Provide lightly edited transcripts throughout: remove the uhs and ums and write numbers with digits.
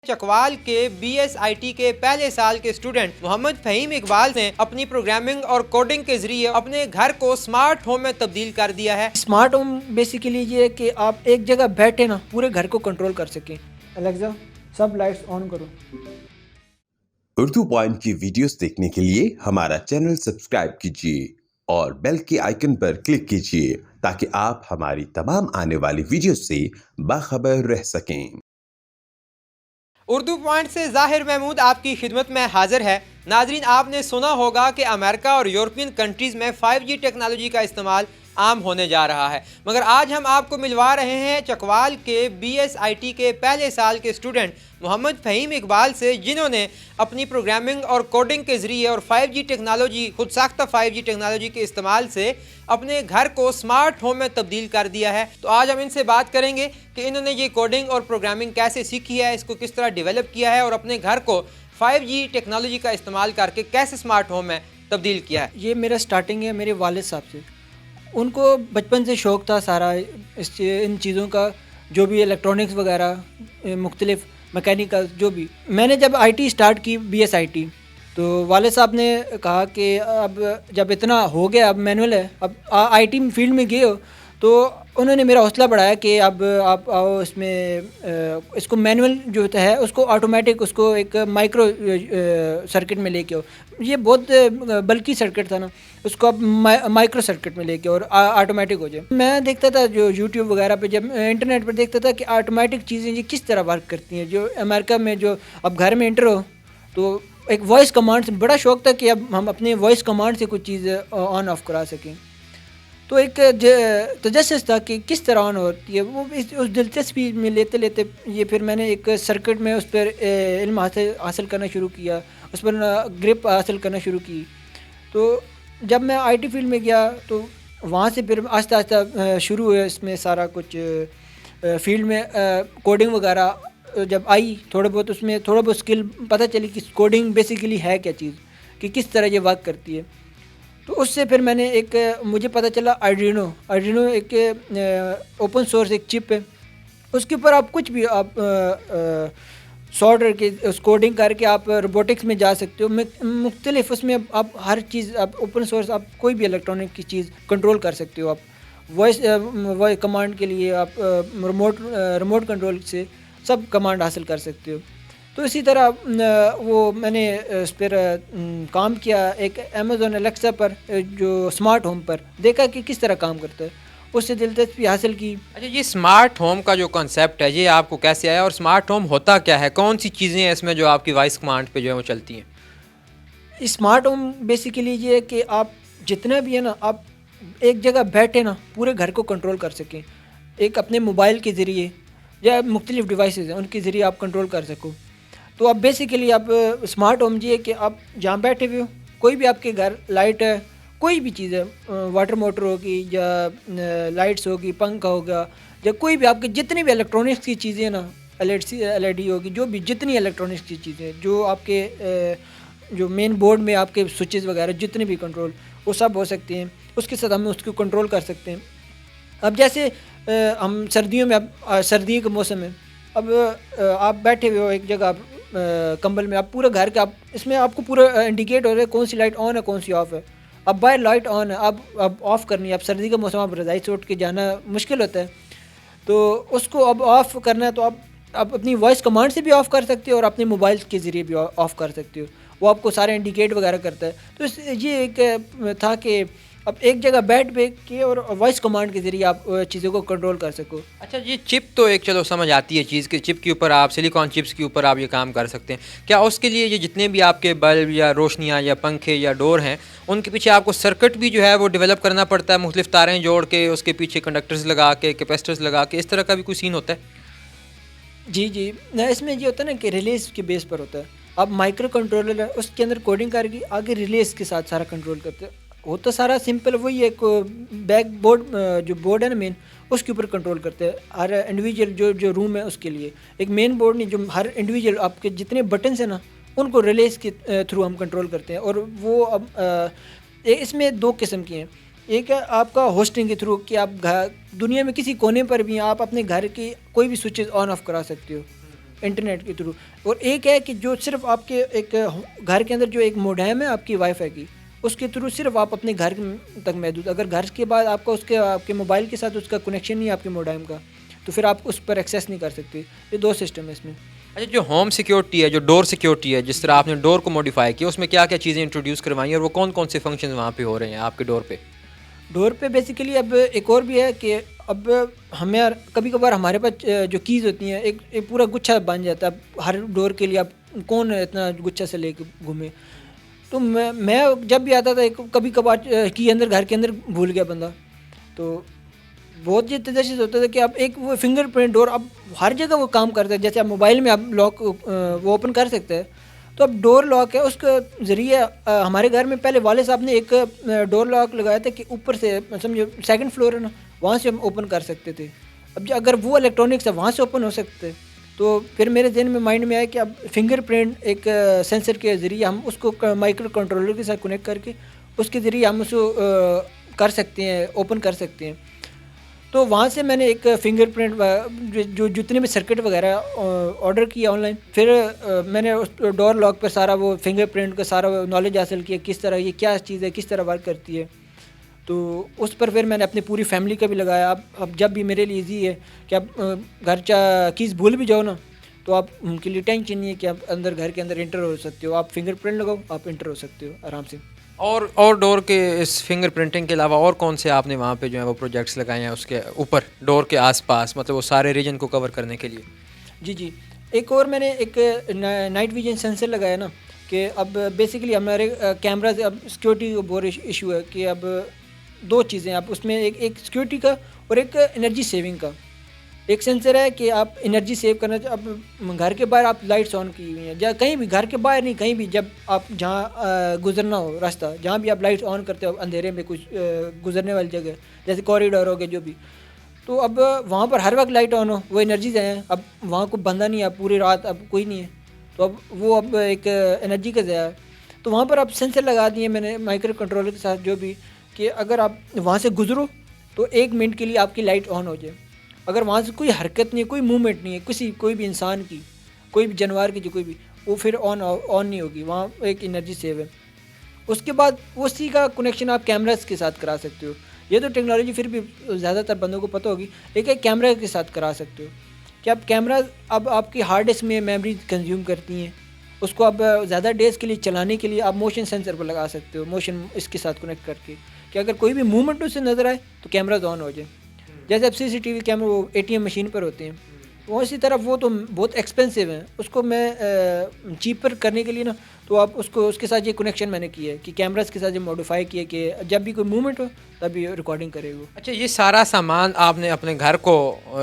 चकवाल के BSIT के पहले साल के स्टूडेंट मोहम्मद फहीम इकबाल ने अपनी प्रोग्रामिंग और कोडिंग के जरिए अपने घर को स्मार्ट होम में तब्दील कर दिया है। स्मार्ट होम बेसिकली ये है कि आप एक जगह बैठे ना पूरे घर को कंट्रोल कर सकें। एलेक्सा सब लाइट्स ऑन करो। उर्दू पॉइंट की वीडियोस देखने के लिए हमारा चैनल सब्सक्राइब कीजिए और बेल के आइकन पर क्लिक कीजिए ताकि आप हमारी तमाम आने वाली वीडियोस से बाखबर रह सकें। उर्दू पॉइंट से जाहिर महमूद आपकी खिदमत में हाजिर है। नाजरीन, आपने सुना होगा कि अमेरिका और यूरोपियन कंट्रीज़ में 5G टेक्नोलॉजी का इस्तेमाल आम होने जा रहा है, मगर आज हम आपको मिलवा रहे हैं चकवाल के BSIT के पहले साल के स्टूडेंट मोहम्मद फहीम इकबाल से, जिन्होंने अपनी प्रोग्रामिंग और कोडिंग के ज़रिए और 5G टेक्नोलॉजी, खुद साख्ता 5G टेक्नोलॉजी के इस्तेमाल से अपने घर को स्मार्ट होम में तब्दील कर दिया है। तो आज हम इनसे बात करेंगे कि इन्होंने ये कोडिंग और प्रोग्रामिंग कैसे सीखी है, इसको किस तरह डेवलप किया है और अपने घर को 5G टेक्नोलॉजी का इस्तेमाल करके कैसे स्मार्ट होम में तब्दील किया है। ये मेरा स्टार्टिंग है मेरे वालिद साहब से। उनको बचपन से शौक़ था सारा इन चीज़ों का, जो भी इलेक्ट्रॉनिक्स वगैरह मुख्तलिफ मैकेनिकल जो भी। मैंने जब IT स्टार्ट की BSIT, तो वालिद साहब ने कहा कि अब जब इतना हो गया, अब मैनुअल है, अब IT फील्ड में गए हो, तो उन्होंने मेरा हौसला बढ़ाया कि अब आप आओ इसमें इसको मैनुअल जो है उसको ऑटोमेटिक, उसको एक माइक्रो सर्किट में लेके आओ। ये बहुत बल्कि सर्किट था ना, उसको अब माइक्रो सर्किट में लेके और ऑटोमेटिक हो जाए। मैं देखता था जो यूट्यूब वगैरह पे, जब इंटरनेट पर देखता था कि ऑटोमेटिक चीज़ें ये किस तरह वर्क करती हैं। जो अमेरिका में जो अब घर में इंटर हो तो एक वॉइस कमांड से बड़ा शौक़ था कि अब हम अपने वॉइस कमांड से कुछ चीज़ ऑन ऑफ करा सकें। तो एक तजस्सुस था कि किस तरह ऑन होती है वो। उस दिलचस्पी में लेते लेते ये फिर मैंने एक सर्किट में उस पर इल्म हासिल करना शुरू किया, उस पर ग्रिप हासिल करना शुरू की। तो जब मैं IT फील्ड में गया तो वहाँ से फिर आहिस्ता आहिस्ता शुरू हुआ इसमें सारा कुछ फील्ड में कोडिंग वगैरह जब आई, थोड़ा बहुत उसमें थोड़ा बहुत स्किल पता चली कि कोडिंग बेसिकली है क्या चीज़, कि किस तरह ये वर्क करती है। तो उससे फिर मैंने मुझे पता चला आर्डिनो एक ओपन सोर्स एक चिप है, उसके ऊपर आप कुछ भी आप सॉफ्टवेयर के उस कोडिंग करके आप रोबोटिक्स में जा सकते हो। मुख्तलिफ उसमें आप हर चीज़, आप ओपन सोर्स, आप कोई भी इलेक्ट्रॉनिक की चीज़ कंट्रोल कर सकते हो। आप वॉइस कमांड के लिए आप रिमोट कंट्रोल से सब कमांड हासिल कर सकते हो। तो इसी तरह वो मैंने उस पर काम किया, एक अमेज़ॉन एलेक्सा पर, जो स्मार्ट होम पर, देखा कि किस तरह काम करता है, उससे दिलचस्पी हासिल की। अच्छा, ये स्मार्ट होम का जो कॉन्सेप्ट है ये आपको कैसे आया और स्मार्ट होम होता क्या है? कौन सी चीज़ें हैं इसमें जो आपकी वॉइस कमांड पे जो है वो चलती हैं? स्मार्ट होम बेसिकली ये है कि आप जितना भी है ना, आप एक जगह बैठे ना पूरे घर को कंट्रोल कर सकें। एक अपने मोबाइल के ज़रिए या मुख्तलिफ डिवाइसेस हैं उनके ज़रिए आप कंट्रोल कर सको। तो अब बेसिकली आप स्मार्ट होम ये है कि आप जहाँ बैठे हुए हो, कोई भी आपके घर लाइट है, कोई भी चीज़ है, वाटर मोटर होगी या लाइट्स होगी, पंखा होगा, या कोई भी आपके जितनी भी इलेक्ट्रॉनिक्स की चीज़ें ना, LED होगी, जो भी जितनी इलेक्ट्रॉनिक्स की चीज़ें, जो आपके जो मेन बोर्ड में आपके स्विचेस वगैरह जितने भी कंट्रोल, वो सब हो सकते हैं। उसके साथ हम उसको कंट्रोल कर सकते हैं। अब जैसे हम सर्दियों में, अब सर्दियों का मौसम है, अब आप बैठे हुए हो एक जगह कंबल में, आप पूरे घर के, आप इसमें आपको पूरा इंडिकेट हो रहा है कौन सी लाइट ऑन है, कौन सी ऑफ़ है। अब बाहर लाइट ऑन है, अब ऑफ़ करनी है। अब सर्दी का मौसम, आप रज़ाई से उठ के जाना मुश्किल होता है, तो उसको अब ऑफ़ करना है, तो आप अपनी वॉइस कमांड से भी ऑफ़ कर सकते हो और अपने मोबाइल के ज़रिए भी ऑफ़ कर सकते हो। वो आपको सारे इंडिकेट वगैरह करता है। तो ये एक था कि अब एक जगह बैठ के और वॉइस कमांड के ज़रिए आप चीज़ों को कंट्रोल कर सको। अच्छा, ये चिप तो एक चलो समझ आती है चीज़ के, चिप के ऊपर आप सिलिकॉन चिप्स के ऊपर आप ये काम कर सकते हैं। क्या उसके लिए ये जितने भी आपके बल्ब या रोशनियाँ या पंखे या डोर हैं, उनके पीछे आपको सर्किट भी जो है वो डेवलप करना पड़ता है, मुख्तलिफ तारें जोड़ के, उसके पीछे कंडक्टर्स लगा के, कैपेसिटर्स लगा के, इस तरह का भी कोई सीन होता है? जी, इसमें ये होता है ना कि रिलेज़ के बेस पर होता है। अब माइक्रो कंट्रोलर है, उसके अंदर कोडिंग करके आगे रिलेज़ के साथ सारा कंट्रोल करते हैं। वो तो सारा सिंपल वही है, बैक बोर्ड जो बोर्ड है ना मेन, उसके ऊपर कंट्रोल करते हैं। हर इंडिविजुअल जो रूम है उसके लिए एक मेन बोर्ड नहीं, जो हर इंडिविजुअल आपके जितने बटन्स हैं ना, उनको रिलेज़ के थ्रू हम कंट्रोल करते हैं। और वो अब इसमें दो किस्म की हैं। एक है आपका होस्टिंग के थ्रू, कि आप दुनिया में किसी कोने पर भी आप अपने घर की कोई भी स्विचेस ऑन ऑफ करा सकते हो। इंटरनेट के थ्रू। और एक है कि जो सिर्फ आपके एक घर के अंदर जो एक मोडेम है आपकी वाईफाई की, उसके थ्रू सिर्फ आप अपने घर तक महदूद। अगर घर के बाद आपका उसके आपके मोबाइल के साथ उसका कनेक्शन नहीं है आपके मोडेम का, तो फिर आप उस पर एक्सेस नहीं कर सकते। ये 2 सिस्टम है इसमें। अच्छा, जो होम सिक्योरिटी है, जो डोर सिक्योरिटी है, जिस तरह आपने डोर को मॉडिफाई किया, उसमें क्या क्या चीज़ें इंट्रोड्यूस करवाई और वो कौन कौन से फंक्शन वहाँ पे हो रहे हैं आपके डोर पे? डोर पे बेसिकली अब एक और भी है कि अब हमें कभी कभार हमारे पास जो कीज़ होती हैं एक पूरा गुच्छा बन जाता है। अब हर डोर के लिए अब कौन इतना गुच्छा से लेके घूमे। तो मैं जब भी आता था कभी कभार की अंदर घर के अंदर भूल गया बंदा, तो बहुत ये तजस्सुस होता था कि अब एक वो फिंगरप्रिंट डोर अब हर जगह वो काम करता है। जैसे आप मोबाइल में आप लॉक वो ओपन कर सकते हैं, तो अब डोर लॉक है उसके ज़रिए हमारे घर में पहले वाले साहब ने एक डोर लॉक लगाया था कि ऊपर से समझो 2nd फ्लोर है ना, वहाँ से हम ओपन कर सकते थे। अब अगर वो इलेक्ट्रॉनिक्स है वहाँ से ओपन हो सकते, तो फिर मेरे जहन में माइंड में आया कि अब फिंगरप्रिंट एक सेंसर के ज़रिए हम उसको माइक्रो कंट्रोलर के साथ कनेक्ट करके उसके ज़रिए हम उसको कर सकते हैं, ओपन कर सकते हैं। तो वहाँ से मैंने एक फिंगरप्रिंट जो जितने भी सर्किट वगैरह ऑर्डर किया ऑनलाइन। फिर मैंने उस डोर लॉक पर सारा वो फिंगरप्रिंट का सारा नॉलेज हासिल किया, किस तरह ये क्या चीज़ है, किस तरह वर्क करती है। तो उस पर फिर मैंने अपनी पूरी फैमिली का भी लगाया। अब जब भी मेरे लिए ईजी है कि आप घर कीज़ भूल भी जाओ ना, तो आप उनके लिए टेंशन नहीं है कि आप अंदर घर के अंदर इंटर हो सकते हो। आप फिंगरप्रिंट लगाओ, आप इंटर हो सकते हो आराम से। और डोर के इस फिंगर प्रिंटिंग के अलावा और कौन से आपने वहाँ पे जो है वो प्रोजेक्ट्स लगाए हैं उसके ऊपर डोर के आसपास, मतलब वो सारे रीजन को कवर करने के लिए? जी, एक और मैंने एक नाइट विजन सेंसर लगाया ना, कि अब बेसिकली हमारे कैमरा से अब सिक्योरिटी का बहुत इशू है कि अब 2 चीज़ें आप उसमें एक सिक्योरिटी का और एक एनर्जी सेविंग का। एक सेंसर है कि आप एनर्जी सेव करना। अब घर के बाहर आप लाइट्स ऑन की हुई हैं, या कहीं भी घर के बाहर नहीं, कहीं भी जब आप जहाँ गुजरना हो रास्ता, जहाँ भी आप लाइट्स ऑन करते हो अंधेरे में कुछ गुजरने वाली जगह, जैसे कॉरिडोर हो गया जो भी, तो अब वहाँ पर हर वक्त लाइट ऑन हो, वो एनर्जीज हैं। अब वहाँ को बंदा नहीं है, अब पूरी रात अब कोई नहीं है, तो अब वो अब एक एनर्जी का ज़ाया है। तो वहाँ पर अब सेंसर लगा दिए मैंने माइक्रो कंट्रोलर के साथ, जो भी कि अगर आप वहाँ से गुजरो तो 1 मिनट के लिए आपकी लाइट ऑन हो जाए। अगर वहाँ से कोई हरकत नहीं है, कोई मूवमेंट नहीं है, कोई भी इंसान की, कोई भी जानवर की, जो कोई भी, वो फिर ऑन नहीं होगी, वहाँ एक एनर्जी सेव है। उसके बाद उसी का कनेक्शन आप कैमरास के साथ करा सकते हो। ये तो टेक्नोलॉजी फिर भी ज़्यादातर बंदों को पता होगी, लेकिन कैमरा के साथ करा सकते हो कि अब कैमरा अब आपकी हार्ड डिस्क में मेमोरी कंज्यूम करती हैं, उसको अब ज़्यादा डेज़ के लिए चलाने के लिए आप मोशन सेंसर पर लगा सकते हो, मोशन इसके साथ कनेक्ट करके, कि अगर कोई भी मूवमेंट उससे नज़र आए तो कैमरा ऑन हो जाए। जैसे अब CCTV कैमरा वो ATM मशीन पर होते हैं, वो इसी तरह वो तो बहुत एक्सपेंसिव हैं। उसको मैं चीपर करने के लिए ना, तो आप उसको उसके साथ ये कनेक्शन मैंने किया है कि कैमरास के साथ ये मॉडिफाई किया कि जब भी कोई मूवमेंट हो तभी रिकॉर्डिंग करेगा। अच्छा, ये सारा सामान आपने अपने घर को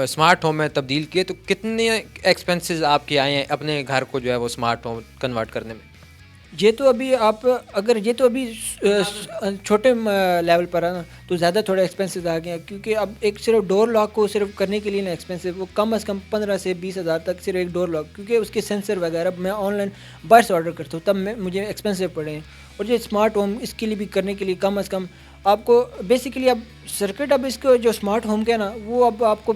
स्मार्ट होम में तब्दील किए, तो कितने एक्सपेंसेस आपके आए हैं अपने घर को जो है वो स्मार्ट होम कन्वर्ट करने में? ये तो अभी आप अगर ये तो अभी छोटे लेवल पर है ना, तो ज़्यादा थोड़ा एक्सपेंसिव आ गया, क्योंकि अब एक सिर्फ डोर लॉक को सिर्फ करने के लिए ना एक्सपेंसिव, वो कम से कम 15 से 20 हज़ार तक सिर्फ एक डोर लॉक, क्योंकि उसके सेंसर वगैरह मैं ऑनलाइन बाहर से ऑर्डर करता हूँ, तब मुझे एक्सपेंसिव पड़े हैं। और ये स्मार्ट होम इसके लिए भी करने के लिए कम से कम आपको बेसिकली अब सर्किट, अब इसको जो स्मार्ट होम का है ना, वो अब आपको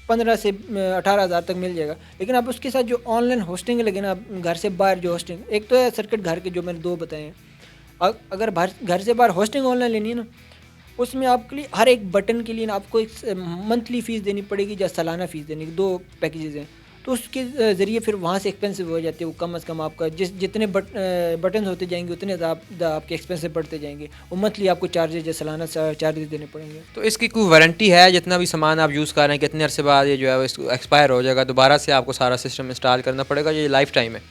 15 से 18 हज़ार तक मिल जाएगा। लेकिन अब उसके साथ जो ऑनलाइन होस्टिंग लगे ना, घर से बाहर जो होस्टिंग, एक तो है सर्किट घर के जो मैंने 2 बताए हैं, अगर घर से बाहर होस्टिंग ऑनलाइन लेनी है ना, उसमें आपके लिए हर एक बटन के लिए ना आपको एक मंथली फ़ीस देनी पड़ेगी या सालाना फ़ीस देनी, 2 पैकेजेज़ हैं। तो उसके ज़रिए फिर वहाँ से एक्सपेंसिव हो जाते हैं, वो कम से कम आपका जितने बटन होते जाएंगे उतने आपके एक्सपेंसिव बढ़ते जाएंगे, वो मंथली आपको चार्जेज या सालाना चार्जेज देने पड़ेंगे। तो इसकी कोई वारंटी है? जितना भी सामान आप यूज़ कर रहे हैं, कितने अरसे बाद ये जो है वो एक्सपायर हो जाएगा, दोबारा से आपको सारा सिस्टम इंस्टॉल करना पड़ेगा, ये लाइफ टाइम है?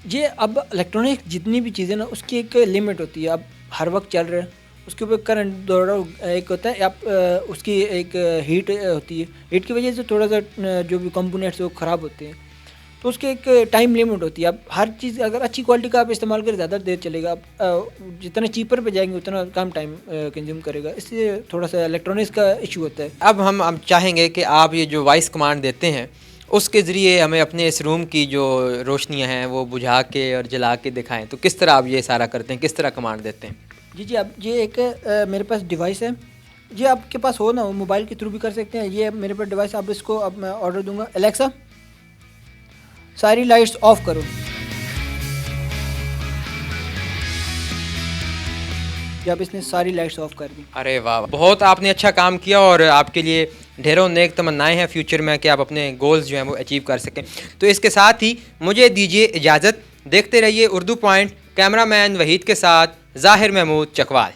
ये अब इलेक्ट्रॉनिक जितनी भी चीज़ें ना, उसकी एक लिमिट होती है। अब हर वक्त चल रहा है, उसके ऊपर करंट दौड़ रहा एक होता है, आप उसकी एक हीट होती है, हीट की वजह से थोड़ा सा जो भी कंपोनेंट्स वो ख़राब होते हैं, तो उसकी एक टाइम लिमिट होती है। अब हर चीज़ अगर अच्छी क्वालिटी का आप इस्तेमाल करें ज़्यादा देर चलेगा, आप जितना चीपर पे जाएंगे उतना कम टाइम कंज्यूम करेगा, इसलिए थोड़ा सा इलेक्ट्रॉनिक्स का इशू होता है। अब हम चाहेंगे कि आप ये जो वॉइस कमांड देते हैं उसके ज़रिए हमें अपने इस रूम की जो रोशनियाँ हैं वो बुझा के और जला के दिखाएँ, तो किस तरह आप ये सारा करते हैं, किस तरह कमांड देते हैं? जी, अब ये एक मेरे पास डिवाइस है, ये आपके पास हो ना, वो मोबाइल के थ्रू भी कर सकते हैं। ये मेरे पास डिवाइस, अब इसको अब मैं ऑर्डर दूंगा, एलेक्सा सारी लाइट्स ऑफ करो। जब इसने सारी लाइट्स ऑफ कर दी। अरे वाह, बहुत आपने अच्छा काम किया और आपके लिए ढेरों नेक तमन्नाएं हैं फ्यूचर में कि आप अपने गोल्स जो हैं वो अचीव कर सकें। तो इसके साथ ही मुझे दीजिए इजाज़त। देखते रहिए उर्दू पॉइंट। कैमरामैन वहीद के साथ ज़ाहिर महमूद चकवाल।